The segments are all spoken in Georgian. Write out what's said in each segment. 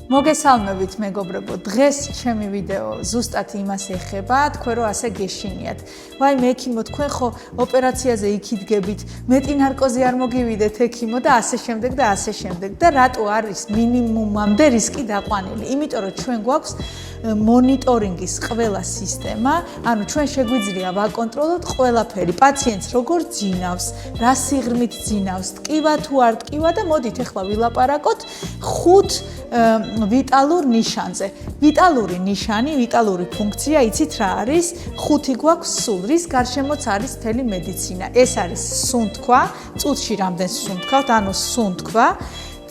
მოგესალმებით მეგობრებო, დღეს ჩემი ვიდეო ზუსტად იმას ეხება, თქვენ რო ასე გეშინიათ. ვაი მე ექიმო, თქვენ ხო ოპერაციაზე იქიდგებით, მეტი ნარკოზი არ მოგივიდეთ ექიმო და ასე შემდეგ და ასე შემდეგ. და რატო არის მინიმუმამდე რისკი დაყვანილი? იმიტომ რომ ჩვენ გვაქვს მონიტორინგის ყველა სისტემა, ანუ ჩვენ შეგვიძლია ვაკონტროლოთ ყველაფერი, პაციენტს როგორ ძინავს, რა სიღრმით ძინავს, ტკივა თუ არ ტკივა და მოდით ახლა ვილაპარაკოთ 5 ვიტალურ ნიშანზე. ვიტალური ნიშანი, ვიტალური ფუნქცია, იცით რა არის? 5 გვაქვს სულ, რის გარშემოც არის მთელი მედიცინა. ეს არის სუნთქვა, წუთში რამდენს სუნთქავთ, ანუ სუნთქვა,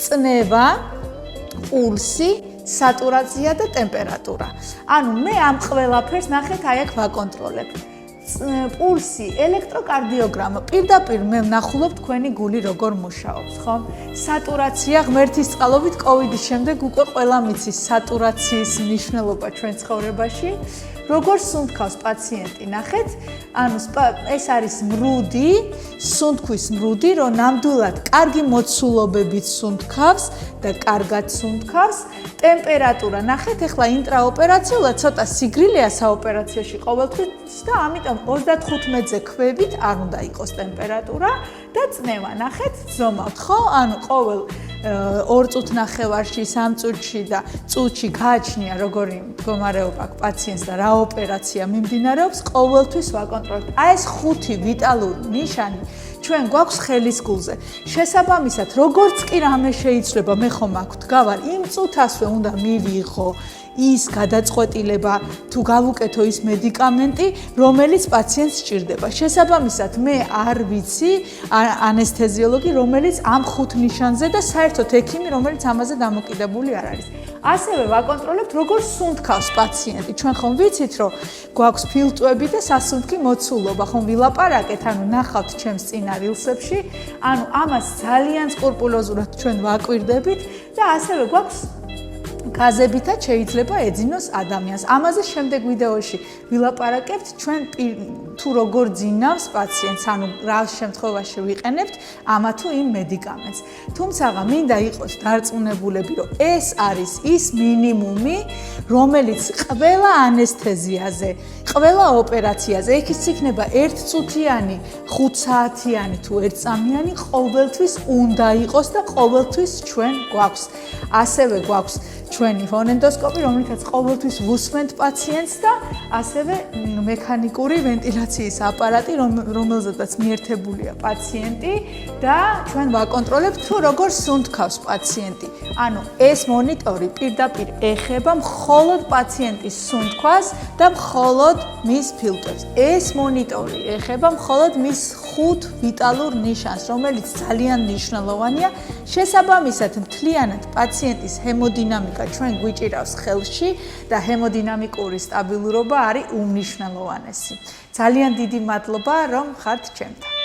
წნევა, პულსი, სატურაცია და ტემპერატურა. ანუ მე ამ ყველაფერს ნახეთ, აი აქ ვაკონტროლებ. პულსი, ელექტროკარდიოგრამა, პირდაპირ მე ვნახულობ თქვენი გული როგორ მუშაობს, ხო? სატურაცია, ღმერთის წყალობით კოვიდის შემდეგ უკვე ყველა მიცის სატურაციის მნიშვნელობა ჩვენ ცხოვრებაში. როგორ სუნთქავს პაციენტი, ნახეთ? ანუ ეს არის მრუდი, სუნთქვის მრუდი, რომ ნამდვილად კარგი მოცულობებით სუნთქავს და კარგად სუნთქავს. ტემპერატურა, ნახეთ, ახლა ინტრაოპერაციულად ცოტა სიგრილეა საოპერაციოში ყოველთვის და ამიტომ 35-ზე ქვევით არ უნდა იყოს ტემპერატურა და წნევა, ნახეთ, ზომავთ, ხო? ანუ ყოველ 2 წუთნახევარში, 3 წუთში და წუთში გააჩნია როგორი მდგომარეობა აქვს პაციენტს და რა ოპერაცია მიმდინარეობს, ყოველთვის ვაკონტროლებთ. აი ეს 5 ვიტალური ნიშანი ჩვენ გვაქვს ხელის გულზე. შესაბამისად, როგორც კი რამე შეიძლება, მე ხომ აქ ვდგავარ, იმ წუთასვე უნდა მივიღო ის გადაწყვეტილება, თუ გავუკეთო ის მედიკამენტი, რომელიც პაციენტს სჭირდება. შესაბამისად, მე არ ვიცი ანესთეზიოლოგი, რომელიც ამ 5 ნიშანზე და საერთოდ ექიმი, რომელიც ამაზე დამოკიდებული არ არის. ასევე ვაკონტროლებთ, როგორ სუნთქავს პაციენტი. ჩვენ ხომ ვიცით, რომ გვაქვს ფილტვები და სასუნთქი მოცულობა, ხომ ვილაპარაკეთ, ანუ ნახავთ ჩემს წინა რილსებში, ანუ ამას ძალიან სკრუპულოზურად ჩვენ ვაკვირდებით და ასევე გვაქვს გაზებითაც შეიძლება ეძინოს ადამიანს. ამაზე შემდეგ ვიდეოში ვილაპარაკებთ ჩვენ თუ როგორ ძინავს პაციენტს, ანუ რა შემთხვევაში ვიყენებთ ამა თუ იმ მედიკამენტს. თუმცა მინდა იყოს დარწმუნებულები, რომ ეს არის ის მინიმუმი, რომელიც ყველა ანესთეზიაზე, ყველა ოპერაციაზე, ეს იქნება 1 წუთიანი, 5 საათიანი თუ 1 წამიანი, ყოველთვის უნდა იყოს და ყოველთვის ჩვენ გვაქვს. ასევე გვაქვს ჩვენი ფონენდოსკოპი, რომელთაც ყოველთვის ვუსმენთ პაციენტს და ასევე მექანიკური ვენტილაციის აპარატი, რომელზედაც მიერთებულია პაციენტი და ჩვენ ვაკონტროლებთ თუ როგორ სუნთქავს პაციენტი. ანუ ეს მონიტორი პირდაპირ ეხება მხოლოდ პაციენტის სუნთქვას და მხოლოდ მის ფილტვებს. ეს მონიტორი ეხება მხოლოდ მის 5 ვიტალურ ნიშანს, რომელიც ძალიან მნიშვნელოვანია. შესაბამისად, მთლიანად პაციენტის ჰემოდინამიკა ჩვენ გვიჭირავს ხელში და ჰემოდინამიკური სტაბილურობა არის უმნიშვნელოვანესი. ძალიან დიდი მადლობა, რომ ხართ ჩემთან.